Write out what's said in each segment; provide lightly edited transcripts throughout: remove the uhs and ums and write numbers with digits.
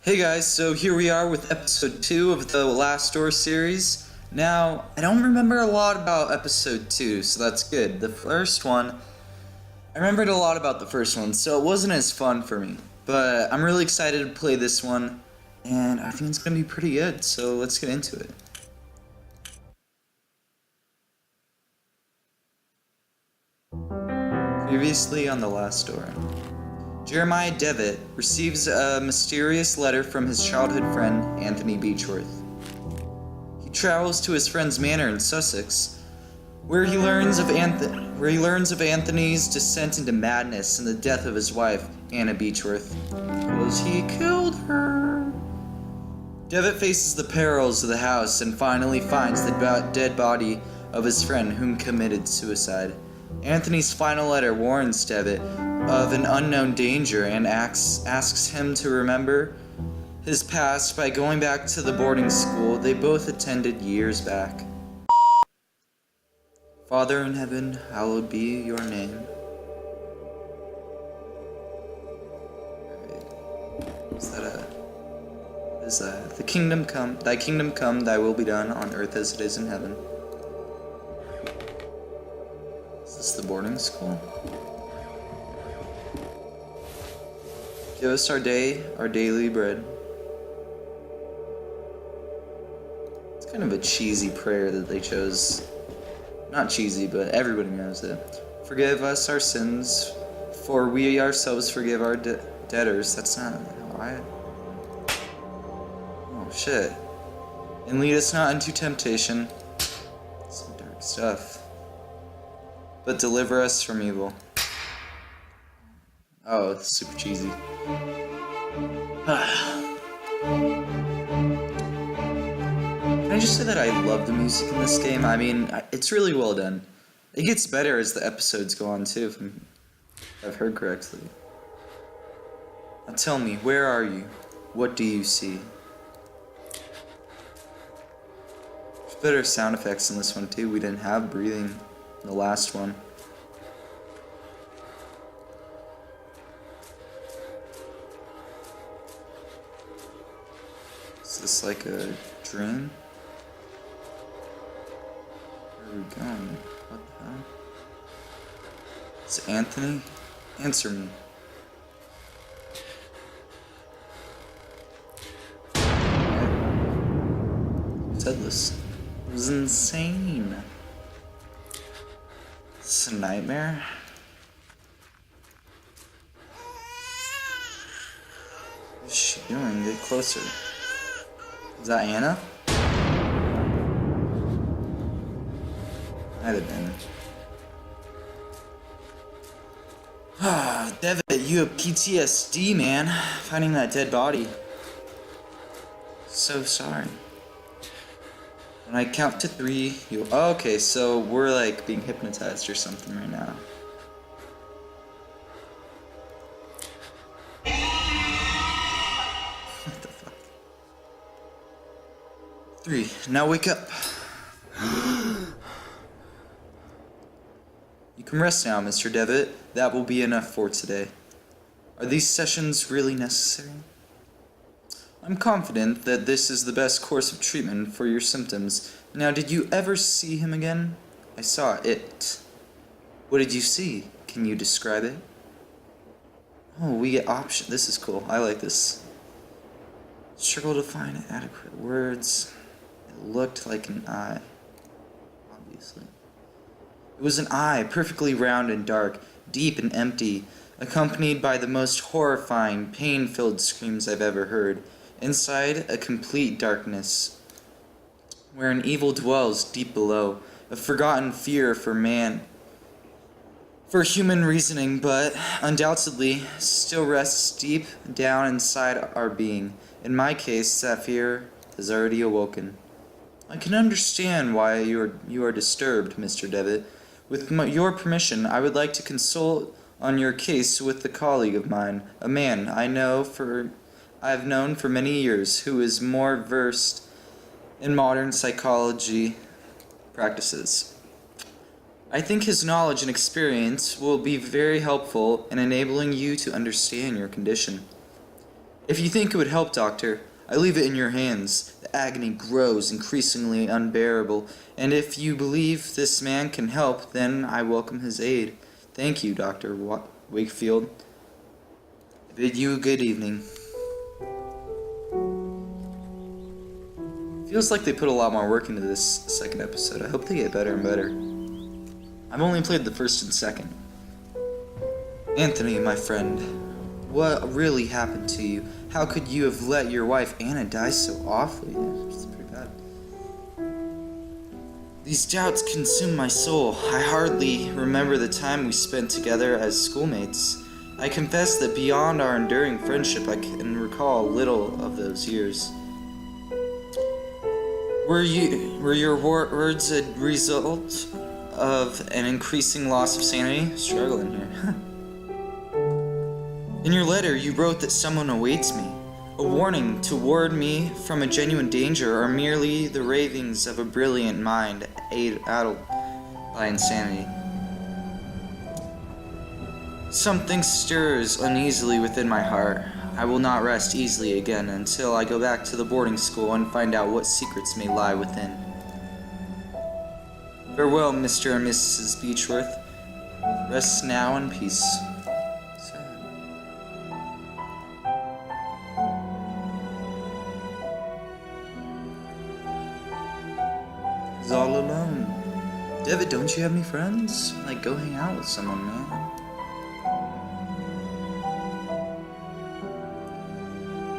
Hey guys, so here we are with episode 2 of the Last Door series. Now, I don't remember a lot about episode 2, so that's good. The first one, I remembered a lot about the first one, so it wasn't as fun for me. But I'm really excited to play this one, and I think it's going to be pretty good, so let's get into it. Previously on the Last Door. Jeremiah Devitt receives a mysterious letter from his childhood friend, Anthony Beechworth. He travels to his friend's manor in Sussex, where he learns of Anthony's descent into madness and the death of his wife, Anna Beechworth, because he killed her. Devitt faces the perils of the house and finally finds the dead body of his friend whom committed suicide. Anthony's final letter warns Devitt of an unknown danger and asks him to remember his past by going back to the boarding school they both attended years back. Father in heaven, hallowed be your name. Is that the kingdom come, thy kingdom come, thy will be done on earth as it is in heaven. Is this the boarding school? Give us our daily bread. It's kind of a cheesy prayer that they chose. Not cheesy, but everybody knows it. Forgive us our sins, for we ourselves forgive our debtors. That's not how I... Oh, shit. And lead us not into temptation. Some dark stuff. But deliver us from evil. Oh, it's super cheesy. Can I just say that I love the music in this game? I mean, it's really well done. It gets better as the episodes go on, too, if I've heard correctly. Now tell me, where are you? What do you see? There's better sound effects in this one, too. We didn't have breathing in the last one. Is this like a dream? Where are we going? What the hell? Is it Anthony? Answer me. What? Said this. It was insane. Is this a nightmare? What is she doing? Get closer. Is that Anna? Might have been. Ah, Devitt, you have PTSD, man. Finding that dead body. So sorry. When I count to 3, you... Oh, okay, so we're like being hypnotized or something right now. What the fuck? 3. Now wake up. You can rest now, Mr. Devitt. That will be enough for today. Are these sessions really necessary? I'm confident that this is the best course of treatment for your symptoms. Now, did you ever see him again? I saw it. What did you see? Can you describe it? Oh, we get options. This is cool. I like this. Struggle to find adequate words. It looked like an eye. Obviously. It was an eye, perfectly round and dark, deep and empty, accompanied by the most horrifying, pain-filled screams I've ever heard. Inside, a complete darkness, where an evil dwells deep below, a forgotten fear for human reasoning, but undoubtedly still rests deep down inside our being. In my case, that fear has already awoken. I can understand why you are disturbed, Mr. Devitt. With your permission, I would like to consult on your case with a colleague of mine, a man I've known for many years, who is more versed in modern psychology practices. I think his knowledge and experience will be very helpful in enabling you to understand your condition. If you think it would help, Doctor, I leave it in your hands. The agony grows increasingly unbearable, and if you believe this man can help, then I welcome his aid. Thank you, Dr. Wakefield. I bid you a good evening. Feels like they put a lot more work into this second episode. I hope they get better and better. I've only played the first and second. Anthony, my friend, what really happened to you? How could you have let your wife Anna die so awfully? It's pretty bad. These doubts consume my soul. I hardly remember the time we spent together as schoolmates. I confess that beyond our enduring friendship, I can recall little of those years. Were your words a result of an increasing loss of sanity? Struggling here. In your letter, you wrote that someone awaits me. A warning to ward me from a genuine danger, or merely the ravings of a brilliant mind addled by insanity. Something stirs uneasily within my heart. I will not rest easily again until I go back to the boarding school and find out what secrets may lie within. Farewell, Mr. and Mrs. Beechworth. Rest now in peace. He's all alone. Devitt, don't you have any friends? Like, go hang out with someone, man.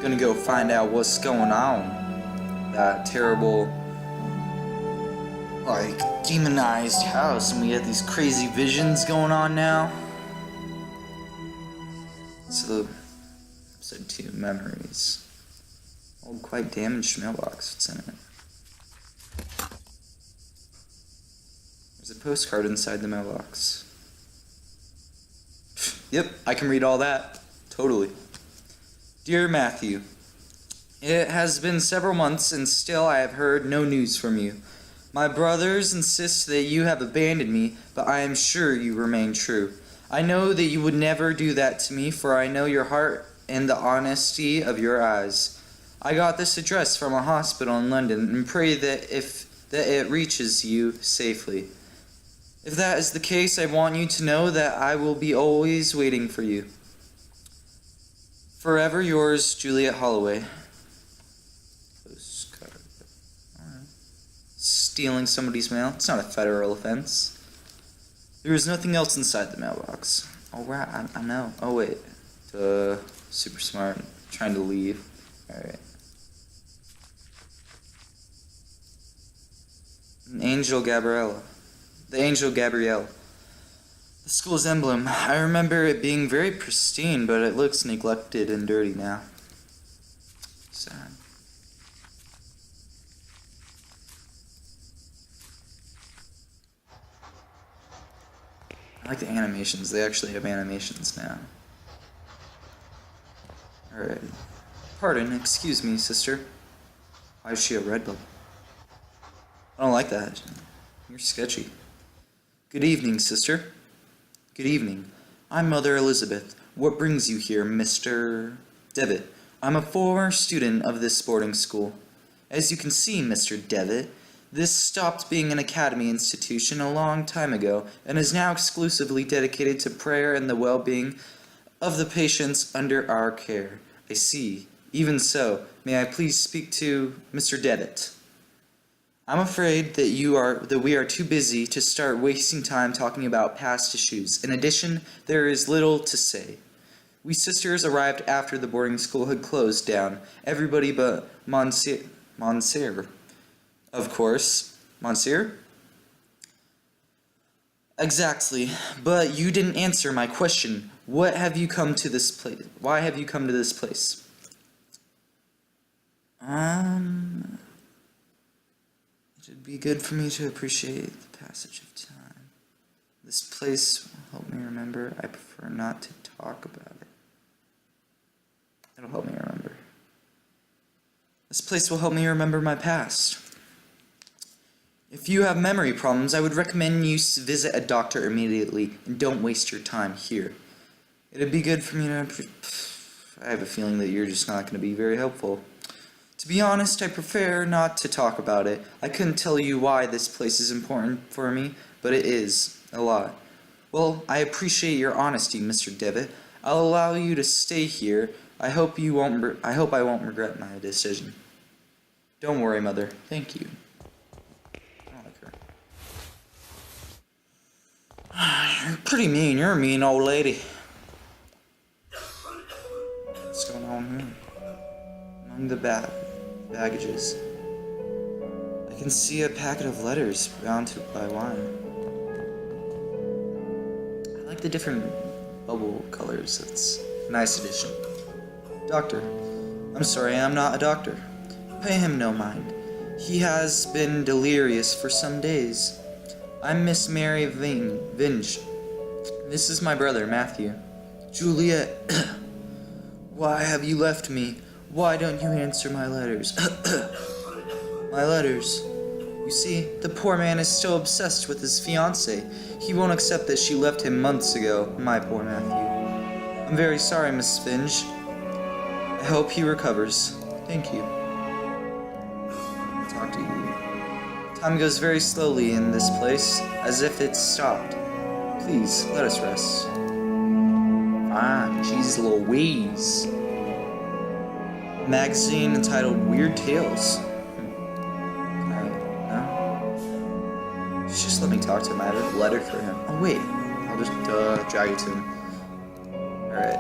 Gonna go find out what's going on. That terrible, like, demonized house, and we have these crazy visions going on now. So, episode 2, Memories. Old, quite damaged mailbox. What's in it? There's a postcard inside the mailbox. Yep, I can read all that. Totally. Dear Matthew, it has been several months and still I have heard no news from you. My brothers insist that you have abandoned me, but I am sure you remain true. I know that you would never do that to me, for I know your heart and the honesty of your eyes. I got this address from a hospital in London and pray that it reaches you safely. If that is the case, I want you to know that I will be always waiting for you. Forever yours, Juliet Holloway. Postcard. Alright. Stealing somebody's mail. It's not a federal offense. There is nothing else inside the mailbox. Oh, right. I know. Oh, wait. Super smart. Trying to leave. Alright. The Angel Gabrielle. The school's emblem. I remember it being very pristine, but it looks neglected and dirty now. Sad. I like the animations. They actually have animations now. Alright. Pardon, excuse me, sister. Why is she a red bubble? I don't like that. You're sketchy. Good evening, sister. Good evening. I'm Mother Elizabeth. What brings you here, Mr. Devitt? I'm a former student of this boarding school. As you can see, Mr. Devitt, this stopped being an academy institution a long time ago and is now exclusively dedicated to prayer and the well-being of the patients under our care. I see. Even so, may I please speak to Mr. Devitt? I'm afraid that we are too busy to start wasting time talking about past issues. In addition, there is little to say. We sisters arrived after the boarding school had closed down. Everybody but Monsieur. Of course. Monsieur? Exactly. But you didn't answer my question. What have you come to this place? Why have you come to this place? It would be good for me to appreciate the passage of time. This place will help me remember. I prefer not to talk about it. It'll help me remember. This place will help me remember my past. If you have memory problems, I would recommend you visit a doctor immediately and don't waste your time here. It'd be good for me to I have a feeling that you're just not going to be very helpful. To be honest, I prefer not to talk about it. I couldn't tell you why this place is important for me, but it is. A lot. Well, I appreciate your honesty, Mr. Devitt. I'll allow you to stay here. I hope I won't regret my decision. Don't worry, Mother. Thank you. I don't like her. You're pretty mean. You're a mean old lady. What's going on here? Among the baggages, I can see a packet of letters bound by wine. I like the different bubble colors. It's a nice addition. Doctor. I'm sorry, I'm not a doctor. Pay him no mind. He has been delirious for some days. I'm Miss Mary Vinge. This is my brother, Matthew. Juliet. Why have you left me? Why don't you answer my letters? My letters. You see, the poor man is still obsessed with his fiancée. He won't accept that she left him months ago, my poor Matthew. I'm very sorry, Miss Finch. I hope he recovers. Thank you. I'll talk to you. Time goes very slowly in this place, as if it's stopped. Please, let us rest. Fine, jeez Louise. Magazine entitled Weird Tales. No? Just let me talk to him. I have a letter for him. Oh wait, I'll just drag it to him. Alright.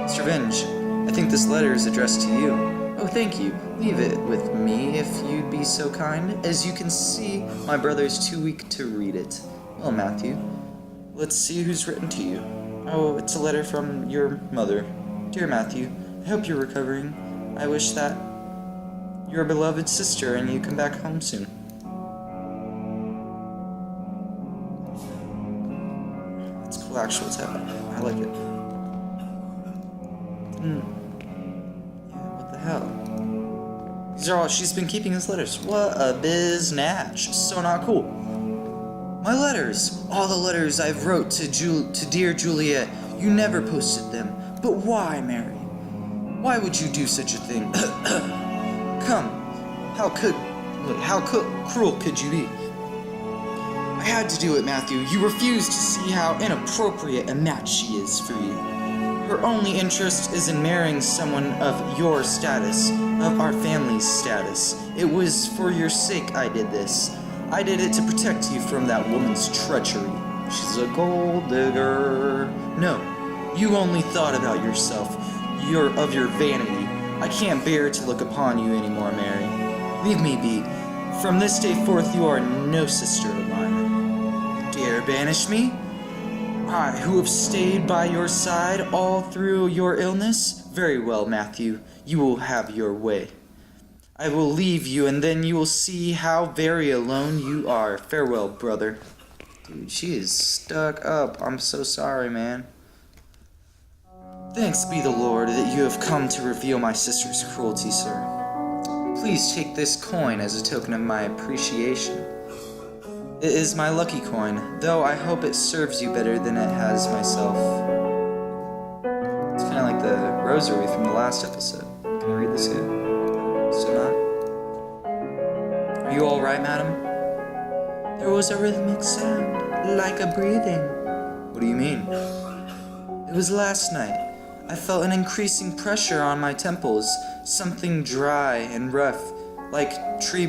Mr. Vinge, I think this letter is addressed to you. Oh, thank you. Leave it with me if you'd be so kind. As you can see, my brother's too weak to read it. Well, Matthew, let's see who's written to you. Oh, it's a letter from your mother. Dear Matthew, I hope you're recovering. I wish that your beloved sister and you come back home soon. It's cool actual tab. I like it. Yeah, what the hell? These are all, she's been keeping his letters. What a biznatch. So not cool. My letters! All the letters I've wrote to dear Juliet. You never posted them. But why, Mary? Why would you do such a thing? Come. How cruel could you be? I had to do it, Matthew. You refused to see how inappropriate a match she is for you. Her only interest is in marrying someone of your status, of our family's status. It was for your sake I did this. I did it to protect you from that woman's treachery. She's a gold digger. No, you only thought about yourself, of your vanity. I can't bear to look upon you anymore, Mary. Leave me be. From this day forth you are no sister of mine. Dare banish me? I, who have stayed by your side all through your illness? Very well, Matthew, you will have your way. I will leave you, and then you will see how very alone you are. Farewell, brother. Dude, she is stuck up. I'm so sorry, man. Thanks be the Lord that you have come to reveal my sister's cruelty, sir. Please take this coin as a token of my appreciation. It is my lucky coin, though I hope it serves you better than it has myself. It's kind of like the rosary from the last episode. Can I read this here? So not. Are you all right, madam? There was a rhythmic sound, like a breathing. What do you mean? It was last night. I felt an increasing pressure on my temples, something dry and rough, like tree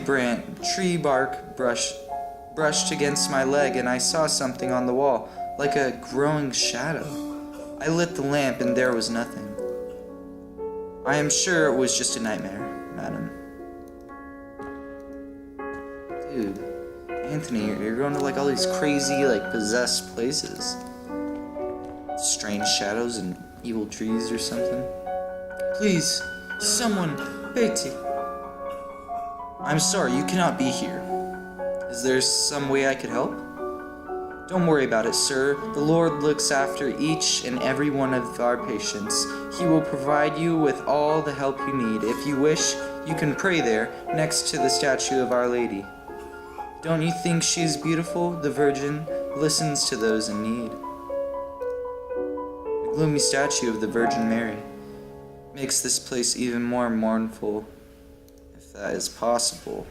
bark brushed against my leg, and I saw something on the wall, like a growing shadow. I lit the lamp, and there was nothing. I am sure it was just a nightmare, madam. Dude, Anthony, you're going to like all these crazy, like possessed places. Strange shadows and evil trees or something. Please, someone, Betty. I'm sorry, you cannot be here. Is there some way I could help? Don't worry about it, sir. The Lord looks after each and every one of our patients. He will provide you with all the help you need. If you wish, you can pray there, next to the statue of Our Lady. Don't you think she's beautiful? The Virgin listens to those in need. gloomy statue of the Virgin Mary makes this place even more mournful, if that is possible.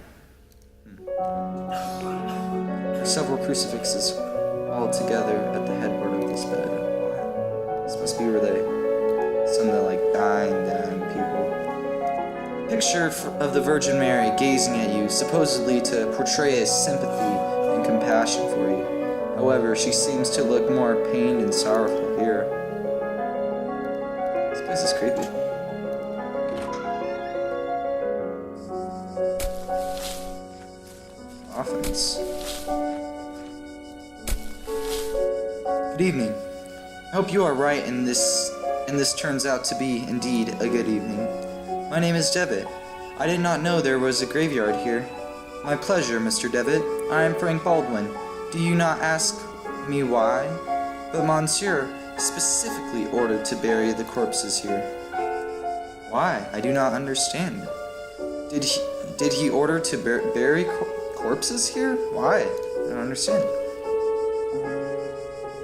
There are several crucifixes all together at the headboard of this bed. This must be where some of the dying people. Picture of the Virgin Mary gazing at you, supposedly to portray a sympathy and compassion for you. However, she seems to look more pained and sorrowful here. This place is creepy. Offense. Good evening. I hope you are right and this turns out to be indeed a good evening. My name is Devitt. I did not know there was a graveyard here. My pleasure, Mr. Devitt. I am Frank Baldwin. Do you not ask me why? But Monsieur specifically ordered to bury the corpses here. Why? I do not understand. Did he order to bury corpses here? Why? I don't understand.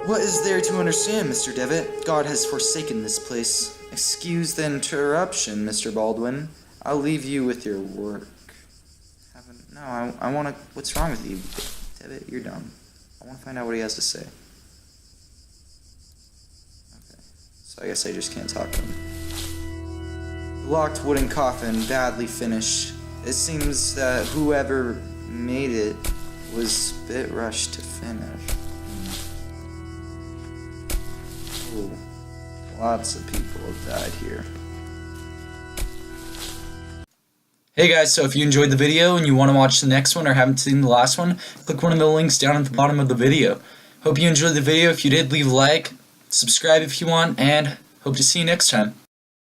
What is there to understand, Mr. Devitt? God has forsaken this place. Excuse the interruption, Mr. Baldwin. I'll leave you with your work. I want to... What's wrong with you, Devitt? You're dumb. I want to find out what he has to say. Okay. So I guess I just can't talk to him. The locked wooden coffin, badly finished. It seems that whoever made it was a bit rushed to finish. Oh, lots of people have died here. Hey guys, so if you enjoyed the video and you want to watch the next one or haven't seen the last one, click one of the links down at the bottom of the video. Hope you enjoyed the video. If you did, leave a like, subscribe if you want, and hope to see you next time.